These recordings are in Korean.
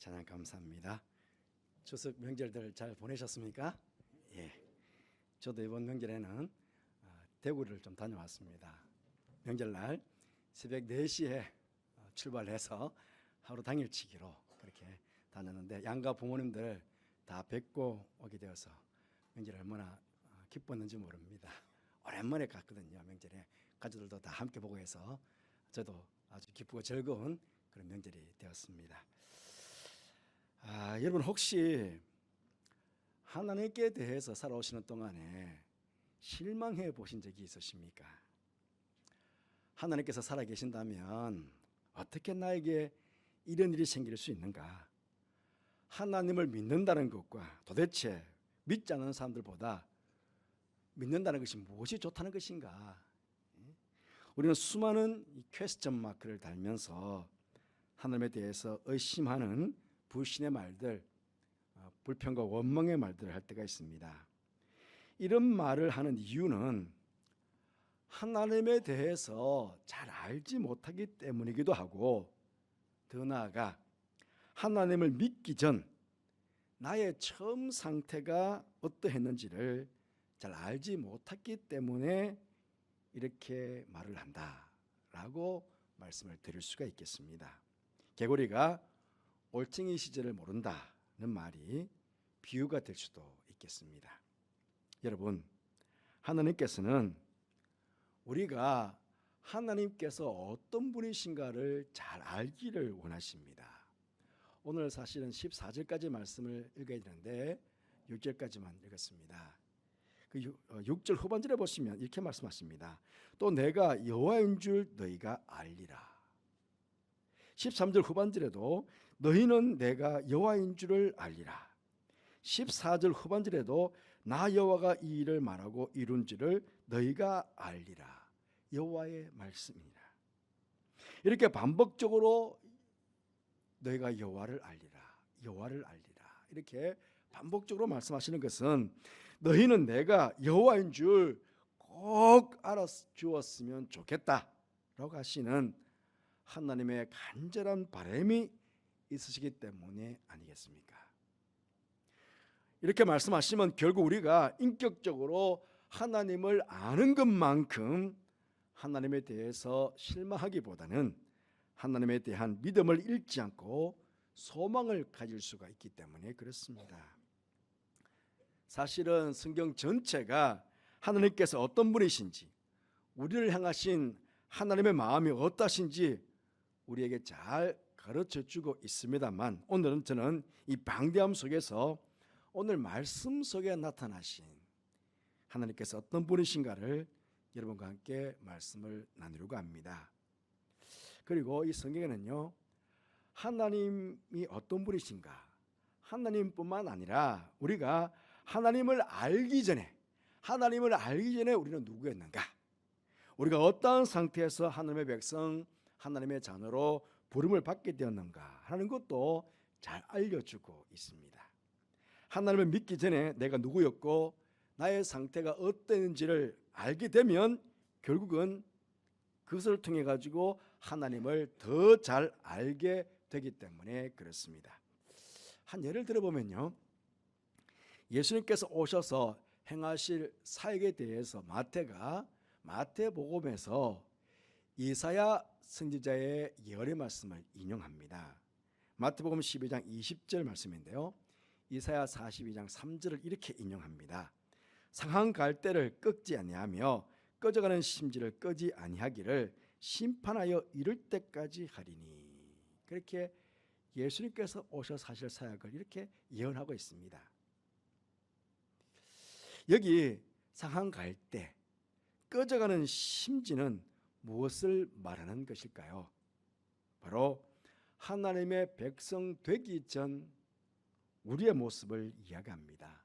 찬양 감사합니다. 추석 명절들 잘 보내셨습니까? 예. 저도 이번 명절에는 대구를 좀 다녀왔습니다. 명절날 새벽 4시에 출발해서 하루 당일치기로 그렇게 다녔는데 양가 부모님들 다 뵙고 오게 되어서 명절 얼마나 기뻤는지 모릅니다. 오랜만에 갔거든요. 명절에 가족들도 다 함께 보고 해서 저도 아주 기쁘고 즐거운 그런 명절이 되었습니다. 여러분 혹시 하나님께 대해서 살아오시는 동안에 실망해 보신 적이 있으십니까? 하나님께서 살아계신다면 어떻게 나에게 이런 일이 생길 수 있는가? 하나님을 믿는다는 것과 도대체 믿지 않는 사람들보다 믿는다는 것이 무엇이 좋다는 것인가? 우리는 수많은 퀘스천 마크를 달면서 하나님에 대해서 의심하는 불신의 말들, 불평과 원망의 말들을 할 때가 있습니다. 이런 말을 하는 이유는 하나님에 대해서 잘 알지 못하기 때문이기도 하고, 더 나아가 하나님을 믿기 전 나의 처음 상태가 어떠했는지를 잘 알지 못했기 때문에 이렇게 말을 한다라고 말씀을 드릴 수가 있겠습니다. 개구리가 올챙이 시절을 모른다는 말이 비유가 될 수도 있겠습니다. 여러분, 하나님께서는 우리가 하나님께서 어떤 분이신가를 잘 알기를 원하십니다. 오늘 사실은 14절까지 말씀을 읽어야 되는데 6절까지만 읽었습니다. 그 6절 후반절에 보시면 이렇게 말씀하십니다. 또 내가 여호와인 줄 너희가 알리라. 13절 후반절에도 너희는 내가 여호와인 줄을 알리라. 14절 후반절에도 나 여호와가 이 일을 말하고 이룬지를 너희가 알리라. 여호와의 말씀이니라. 이렇게 반복적으로 너희가 여호와를 알리라, 여호와를 알리라, 이렇게 반복적으로 말씀하시는 것은 너희는 내가 여호와인 줄 꼭 알아주었으면 좋겠다라고 하시는 하나님의 간절한 바람이 있으시기 때문에 아니겠습니까? 이렇게 말씀하시면 결국 우리가 인격적으로 하나님을 아는 것만큼 하나님에 대해서 실망하기보다는 하나님에 대한 믿음을 잃지 않고 소망을 가질 수가 있기 때문에 그렇습니다. 사실은 성경 전체가 하나님께서 어떤 분이신지, 우리를 향하신 하나님의 마음이 어떠신지 우리에게 잘 가르쳐주고 있습니다만, 오늘은 저는 이 방대함 속에서 오늘 말씀 속에 나타나신 하나님께서 어떤 분이신가를 여러분과 함께 말씀을 나누려고 합니다. 그리고 이 성경에는요, 하나님이 어떤 분이신가, 하나님뿐만 아니라 우리가 하나님을 알기 전에 우리는 누구였는가, 우리가 어떠한 상태에서 하나님의 백성, 하나님의 자녀로 부름을 받게 되었는가 하는 것도 잘 알려주고 있습니다. 하나님을 믿기 전에 내가 누구였고 나의 상태가 어땠는지를 알게 되면 결국은 그것을 통해 가지고 하나님을 더 잘 알게 되기 때문에 그렇습니다. 한 예를 들어보면요, 예수님께서 오셔서 행하실 사역에 대해서 마태복음에서 이사야 선지자의 예언의 말씀을 인용합니다. 마태복음 12장 20절 말씀인데요, 이사야 42장 3절을 이렇게 인용합니다. 상한 갈대를 꺾지 아니하며 꺼져가는 심지를 끄지 아니하기를 심판하여 이를 때까지 하리니. 그렇게 예수님께서 오셔서 하실 사역을 이렇게 예언하고 있습니다. 여기 상한 갈대, 꺼져가는 심지는 무엇을 말하는 것일까요? 바로 하나님의 백성 되기 전 우리의 모습을 이야기합니다.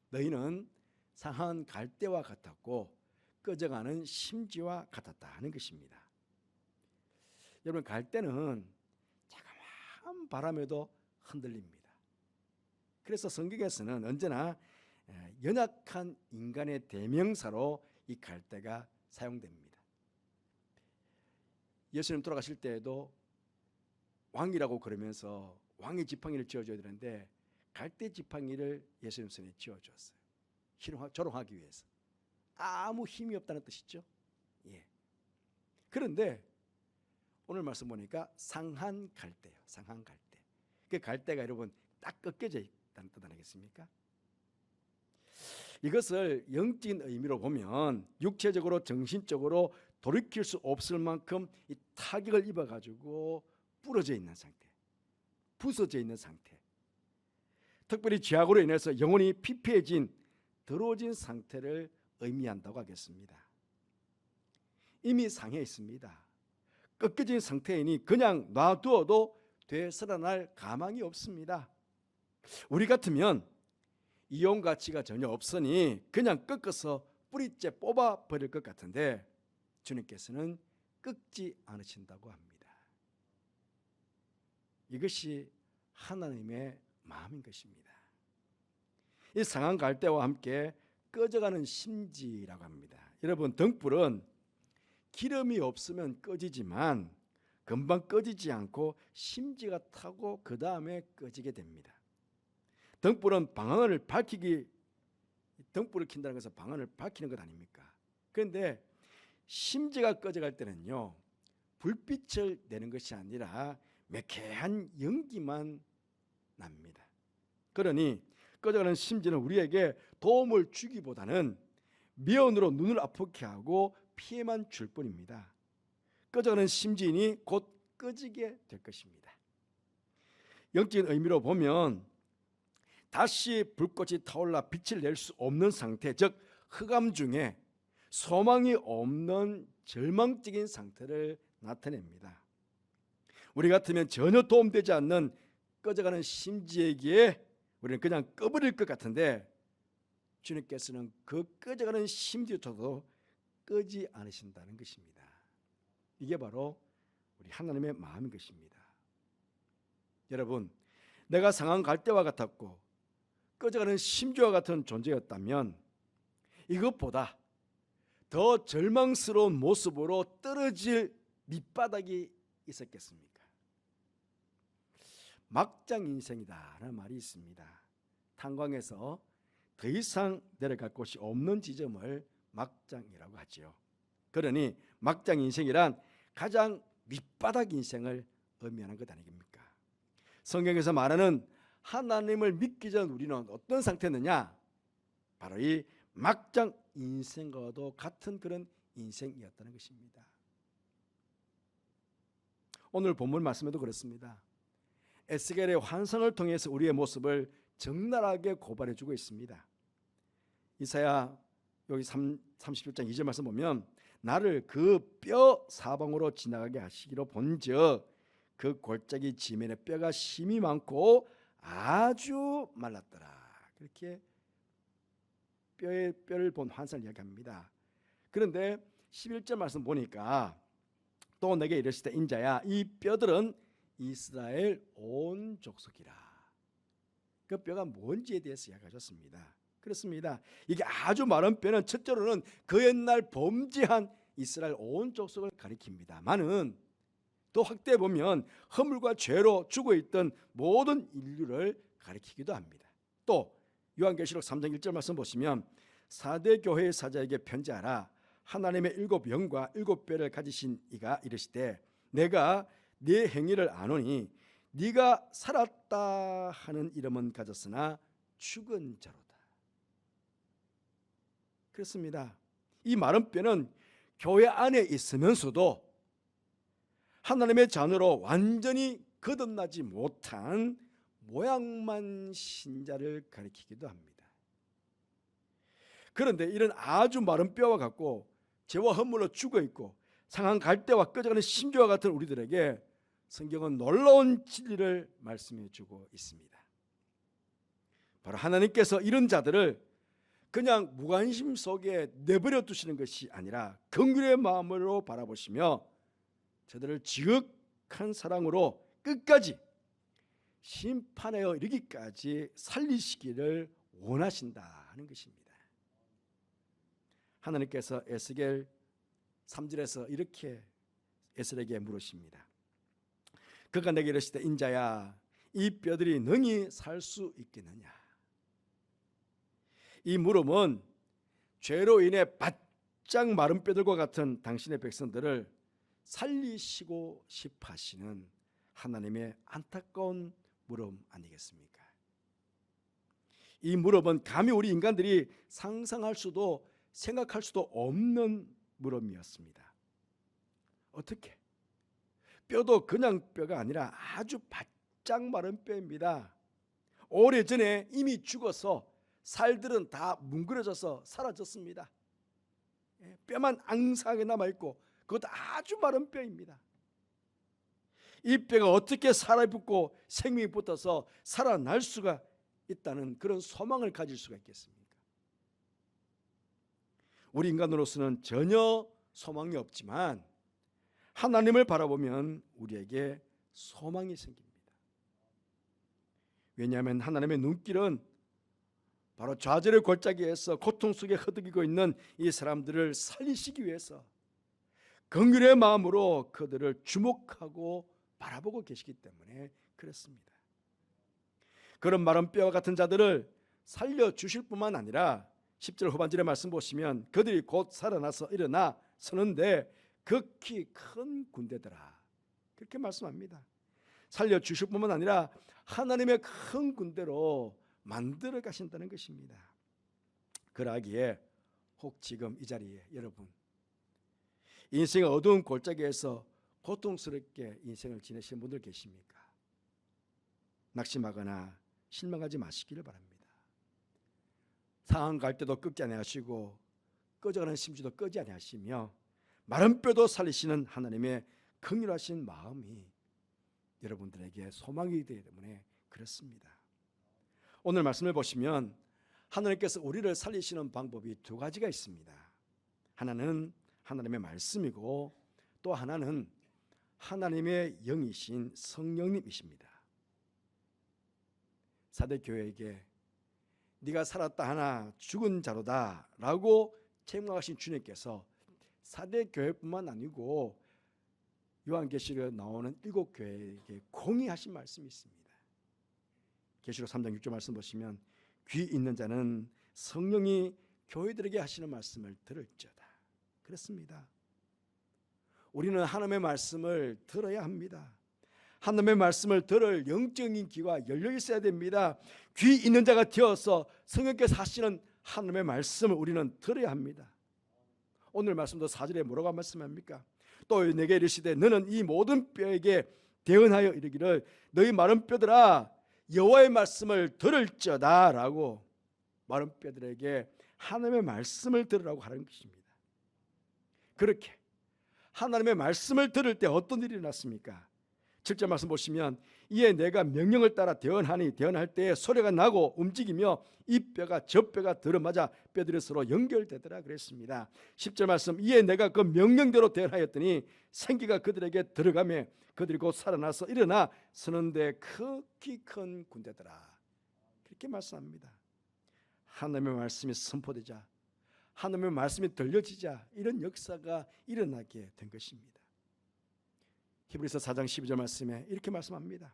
너희는 상한 갈대와 같았고 꺼져가는 심지와 같았다 하는 것입니다. 여러분, 갈대는 자그마한 바람에도 흔들립니다. 그래서 성경에서는 언제나 연약한 인간의 대명사로 이 갈대가 사용됩니다. 예수님 돌아가실 때에도 왕이라고 그러면서 왕의 지팡이를 쥐어줘야 되는데 갈대 지팡이를 예수님 손에 쥐어줬어요. 조롱하기 위해서. 아무 힘이 없다는 뜻이죠. 예. 그런데 오늘 말씀 보니까 상한 갈대요. 상한 갈대. 그 갈대가 여러분 딱 꺾여져 있다는 뜻 아니겠습니까? 이것을 영적인 의미로 보면 육체적으로 정신적으로 돌이킬 수 없을 만큼 이 타격을 입어가지고 부러져 있는 상태, 부서져 있는 상태, 특별히 죄악으로 인해서 영혼이 피폐해진 더러워진 상태를 의미한다고 하겠습니다. 이미 상해 있습니다. 꺾여진 상태이니 그냥 놔두어도 되살아날 가망이 없습니다. 우리 같으면 이용 가치가 전혀 없으니 그냥 꺾어서 뿌리째 뽑아버릴 것 같은데 주님께서는 꺾지 않으신다고 합니다. 이것이 하나님의 마음인 것입니다. 이 상한 갈대와 함께 꺼져가는 심지라고 합니다. 여러분, 등불은 기름이 없으면 꺼지지만 금방 꺼지지 않고 심지가 타고 그 다음에 꺼지게 됩니다. 등불은 방향을 밝히기, 등불을 킨다는 것은 방향을 밝히는 것 아닙니까? 그런데 심지가 꺼져갈 때는요, 불빛을 내는 것이 아니라 매캐한 연기만 납니다. 그러니 꺼져가는 심지는 우리에게 도움을 주기보다는 미연으로 눈을 아프게 하고 피해만 줄 뿐입니다. 꺼져가는 심지니 곧 꺼지게 될 것입니다. 영적인 의미로 보면 다시 불꽃이 타올라 빛을 낼 수 없는 상태, 즉 흑암 중에 소망이 없는 절망적인 상태를 나타냅니다. 우리 같으면 전혀 도움되지 않는 꺼져가는 심지에게 우리는 그냥 꺼버릴 것 같은데 주님께서는 그 꺼져가는 심지조차도 끄지 않으신다는 것입니다. 이게 바로 우리 하나님의 마음인 것입니다. 여러분, 내가 상한 갈대와 같았고 꺼져가는 심지와 같은 존재였다면 이것보다 더 절망스러운 모습으로 떨어질 밑바닥이 있었겠습니까? 막장 인생이다라는 말이 있습니다. 탄광에서 더 이상 내려갈 곳이 없는 지점을 막장이라고 하지요. 그러니 막장 인생이란 가장 밑바닥 인생을 의미하는 것 아니겠습니까? 성경에서 말하는 하나님을 믿기 전 우리는 어떤 상태느냐? 바로 이 막장 인생과도 같은 그런 인생이었다는 것입니다. 오늘 본문 말씀에도 그렇습니다. 에스겔의 환상을 통해서 우리의 모습을 적나라하게 고발해주고 있습니다. 이사야 여기 31장 2절 말씀 보면 나를 그 뼈 사방으로 지나가게 하시기로 본즉 그 골짜기 지면에 뼈가 심이 많고 아주 말랐더라. 그렇게 뼈를 본 환상을 이야기합니다. 그런데 11절 말씀 보니까 또 내게 이르시되 인자야 이 뼈들은 이스라엘 온 족속이라. 그 뼈가 뭔지에 대해서 이야기하셨습니다. 그렇습니다. 이게 아주 마른 뼈는 첫째로는 그 옛날 범죄한 이스라엘 온 족속을 가리킵니다만은 또 확대해 보면 허물과 죄로 죽어있던 모든 인류를 가리키기도 합니다. 또 요한계시록 3장 1절 말씀 보시면 사대 교회의 사자에게 편지하라. 하나님의 7영과 7뼈를 가지신 이가 이르시되 내가 네 행위를 아노니 네가 살았다 하는 이름은 가졌으나 죽은 자로다. 그렇습니다. 이 마른 뼈는 교회 안에 있으면서도 하나님의 자녀로 완전히 거듭나지 못한 모양만 신자를 가리키기도 합니다. 그런데 이런 아주 마른 뼈와 같고 죄와 허물로 죽어있고 상한 갈대와 꺼져가는 심지와 같은 우리들에게 성경은 놀라운 진리를 말씀해 주고 있습니다. 바로 하나님께서 이런 자들을 그냥 무관심 속에 내버려 두시는 것이 아니라 긍휼의 마음으로 바라보시며 저들을 지극한 사랑으로 끝까지 심판하여 이르기까지 살리시기를 원하신다 하는 것입니다. 하나님께서 에스겔 3절에서 이렇게 에스겔에게 물으십니다. 그가 내게 이르시되 인자야 이 뼈들이 능히 살 수 있겠느냐. 이 물음은 죄로 인해 바짝 마른 뼈들과 같은 당신의 백성들을 살리시고 싶어 하시는 하나님의 안타까운 물음 아니겠습니까? 이 물음은 감히 우리 인간들이 상상할 수도 생각할 수도 없는 물음이었습니다. 어떻게? 뼈도 그냥 뼈가 아니라 아주 바짝 마른 뼈입니다. 오래전에 이미 죽어서 살들은 다 뭉그러져서 사라졌습니다. 뼈만 앙상하게 남아있고 그것도 아주 마른 뼈입니다. 이 뼈가 어떻게 살아붙고 생명이 붙어서 살아날 수가 있다는 그런 소망을 가질 수가 있겠습니까? 우리 인간으로서는 전혀 소망이 없지만 하나님을 바라보면 우리에게 소망이 생깁니다. 왜냐하면 하나님의 눈길은 바로 좌절의 골짜기에서 고통 속에 허덕이고 있는 이 사람들을 살리시기 위해서 긍휼의 마음으로 그들을 주목하고 바라보고 계시기 때문에 그렇습니다. 그런 마른 뼈와 같은 자들을 살려주실 뿐만 아니라 10절 후반절의 말씀 보시면 그들이 곧 살아나서 일어나 서는데 극히 큰 군대더라, 그렇게 말씀합니다. 살려주실 뿐만 아니라 하나님의 큰 군대로 만들어 가신다는 것입니다. 그러하기에 혹 지금 이 자리에 여러분 인생의 어두운 골짜기에서 고통스럽게 인생을 지내시는 분들 계십니까? 낙심하거나 실망하지 마시기를 바랍니다. 상한 갈 때도 끄지 아니하시고 꺼져가는 심지도 끄지 아니하시며 마른 뼈도 살리시는 하나님의 긍휼하신 마음이 여러분들에게 소망이 되기 때문에 그렇습니다. 오늘 말씀을 보시면 하나님께서 우리를 살리시는 방법이 두 가지가 있습니다. 하나는 하나님의 말씀이고 또 하나는 하나님의 영이신 성령님이십니다. 사대교회에게 네가 살았다 하나 죽은 자로다 라고 책망하신 주님께서 사대교회뿐만 아니고 요한계시록에 나오는 7교회에게 공의하신 말씀이 있습니다. 계시록 3장 6절 말씀 보시면 귀 있는 자는 성령이 교회들에게 하시는 말씀을 들을지어다. 그렇습니다. 우리는 하나님의 말씀을 들어야 합니다. 하나님의 말씀을 들을 영적인 귀가 열려 있어야 됩니다. 귀 있는 자가 되어서 성령께서 하시는 하나님의 말씀을 우리는 들어야 합니다. 오늘 말씀도 4절에 뭐라고 말씀합니까? 또 내게 이르시되 너는 이 모든 뼈에게 대언하여 이르기를 너희 마른 뼈들아 여호와의 말씀을 들을지어다 라고 마른 뼈들에게 하나님의 말씀을 들으라고 하는 것입니다. 그렇게 하나님의 말씀을 들을 때 어떤 일이 일어났습니까? 7절 말씀 보시면 이에 내가 명령을 따라 대언하니 대언할 때에 소리가 나고 움직이며 이 뼈가 저 뼈가 들어맞아 뼈들이 서로 연결되더라 그랬습니다. 10절 말씀 이에 내가 그 명령대로 대언하였더니 생기가 그들에게 들어가며 그들이 곧 살아나서 일어나 서는데 극히 큰 군대더라, 그렇게 말씀합니다. 하나님의 말씀이 선포되자 하나님의 말씀이 들려지자 이런 역사가 일어나게 된 것입니다. 히브리서 4장 12절 말씀에 이렇게 말씀합니다.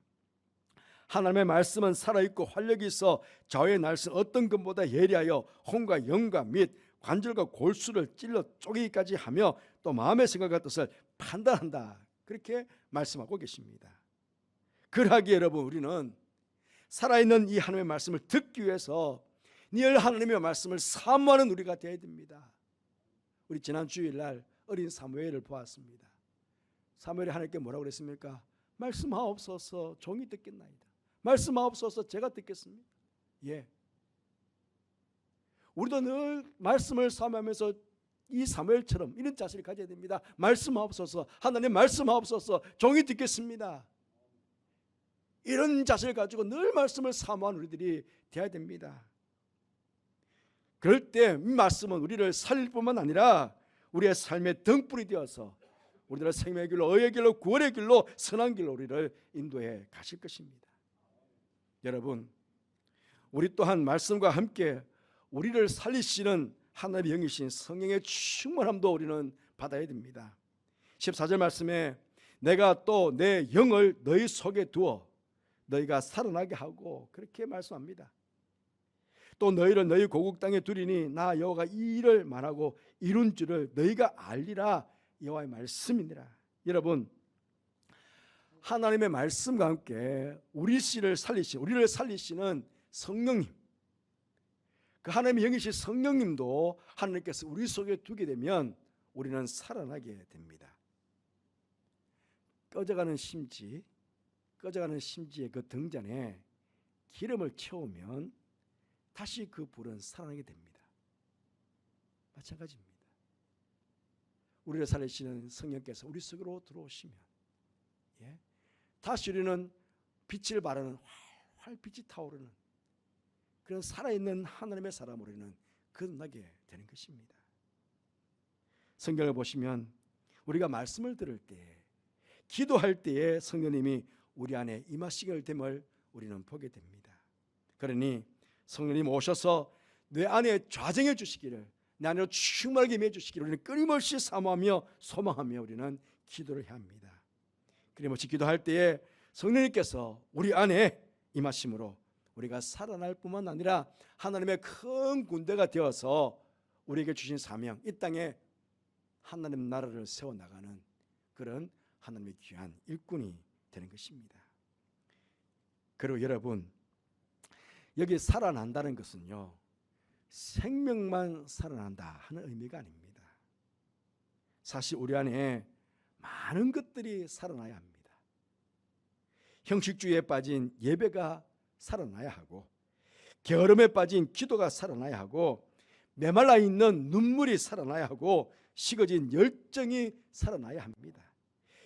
하나님의 말씀은 살아있고 활력이 있어 좌우의 날선 어떤 것보다 예리하여 혼과 영과 및 관절과 골수를 찔러 쪼개기까지 하며 또 마음의 생각과 뜻을 판단한다, 그렇게 말씀하고 계십니다. 그러하기에 여러분 우리는 살아있는 이 하나님의 말씀을 듣기 위해서 늘 하나님의 말씀을 사모하는 우리가 되어야 됩니다. 우리 지난 주일날 어린 사무엘을 보았습니다. 사무엘이 하나님께 뭐라고 그랬습니까? 말씀하옵소서 종이 듣겠나이다. 말씀하옵소서 제가 듣겠습니다. 예. 우리도 늘 말씀을 사모하면서 이 사무엘처럼 이런 자세를 가져야 됩니다. 말씀하옵소서, 하나님 말씀하옵소서, 종이 듣겠습니다. 이런 자세를 가지고 늘 말씀을 사모하는 우리들이 되어야 됩니다. 그럴 때 이 말씀은 우리를 살릴 뿐만 아니라 우리의 삶의 등불이 되어서 우리들의 생명의 길로, 의의 길로, 구원의 길로, 선한 길로 우리를 인도해 가실 것입니다. 여러분, 우리 또한 말씀과 함께 우리를 살리시는 하나님의 영이신 성령의 충만함도 우리는 받아야 됩니다. 14절 말씀에 내가 또 내 영을 너희 속에 두어 너희가 살아나게 하고 그렇게 말씀합니다. 또 너희를 너희 고국 땅에 두리니 나 여호와가 이 일을 말하고 이룬 줄을 너희가 알리라. 여호와의 말씀이니라. 여러분, 하나님의 말씀과 함께 우리를 살리시는 성령님, 그 하나님의 영이신 성령님도 하나님께서 우리 속에 두게 되면 우리는 살아나게 됩니다. 꺼져가는 심지의 그 등잔에 기름을 채우면 다시 그 불은 살아나게 됩니다. 마찬가지입니다. 우리를 살리시는 성령께서 우리 속으로 들어오시면 다시 우리는 빛을 발하는 활빛이 타오르는 그런 살아있는 하나님의 사람으로 우리는 거듭나게 되는 것입니다. 성경을 보시면 우리가 말씀을 들을 때, 기도할 때에 성령님이 우리 안에 임하시게 됨을 우리는 보게 됩니다. 그러니 성령님 오셔서 내 안에 좌정해 주시기를, 내 안으로 충만하게 임해 주시기를 우리는 끊임없이 사모하며 소망하며 우리는 기도를 해야 합니다. 끊임없이 기도할 때에 성령님께서 우리 안에 임하심으로 우리가 살아날 뿐만 아니라 하나님의 큰 군대가 되어서 우리에게 주신 사명, 이 땅에 하나님 나라를 세워나가는 그런 하나님의 귀한 일꾼이 되는 것입니다. 그리고 여러분, 여기 살아난다는 것은요, 생명만 살아난다 하는 의미가 아닙니다. 사실 우리 안에 많은 것들이 살아나야 합니다. 형식주의에 빠진 예배가 살아나야 하고, 게으름에 빠진 기도가 살아나야 하고, 메말라 있는 눈물이 살아나야 하고, 식어진 열정이 살아나야 합니다.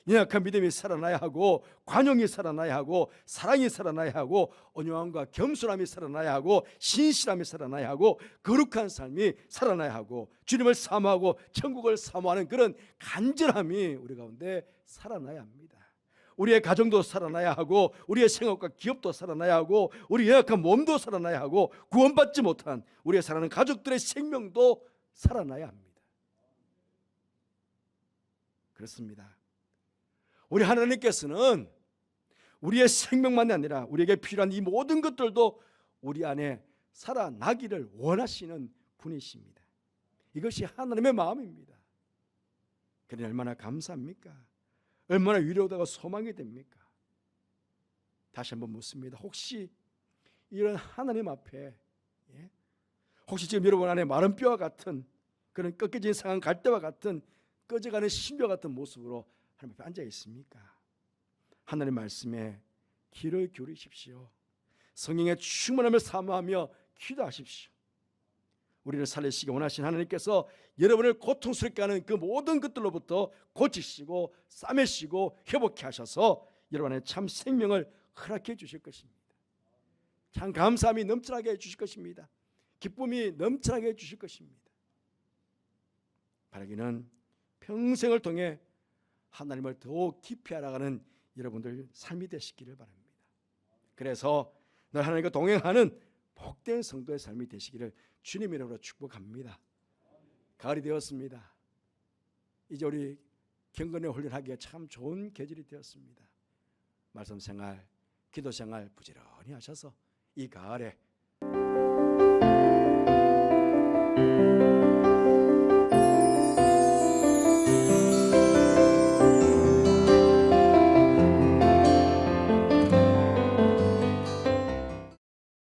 연약한 믿음이 살아나야 하고, 관용이 살아나야 하고, 사랑이 살아나야 하고, 온유함과 겸손함이 살아나야 하고, 신실함이 살아나야 하고, 거룩한 삶이 살아나야 하고, 주님을 사모하고 천국을 사모하는 그런 간절함이 우리 가운데 살아나야 합니다. 우리의 가정도 살아나야 하고, 우리의 생업과 기업도 살아나야 하고, 우리 연약한 몸도 살아나야 하고, 구원받지 못한 우리의 사랑하는 가족들의 생명도 살아나야 합니다. 그렇습니다. 우리 하나님께서는 우리의 생명만이 아니라 우리에게 필요한 이 모든 것들도 우리 안에 살아나기를 원하시는 분이십니다. 이것이 하나님의 마음입니다. 그러니 얼마나 감사합니까? 얼마나 위로되고 소망이 됩니까? 다시 한번 묻습니다. 혹시 이런 하나님 앞에, 혹시 지금 여러분 안에 마른 뼈와 같은 그런 꺾여진 상한 갈대와 같은 꺼져가는 신뼈 같은 모습으로 하나님 앞에 앉아 있습니까? 하나님 말씀에 귀를 기울이십시오. 성령의 충만함을 사모하며 기도하십시오. 우리를 살리시기 원하신 하나님께서 여러분을 고통스럽게 하는 그 모든 것들로부터 고치시고 싸매시고 회복케 하셔서 여러분의 참 생명을 허락해 주실 것입니다. 참 감사함이 넘쳐나게 해 주실 것입니다. 기쁨이 넘쳐나게 해 주실 것입니다. 바라기는 평생을 통해 하나님을 더욱 깊이 알아가는 여러분들 삶이 되시기를 바랍니다. 그래서 늘 하나님과 동행하는 복된 성도의 삶이 되시기를 주님 이름으로 축복합니다. 가을이 되었습니다. 이제 우리 경건의 훈련하기에 참 좋은 계절이 되었습니다. 말씀 생활, 기도 생활 부지런히 하셔서 이 가을에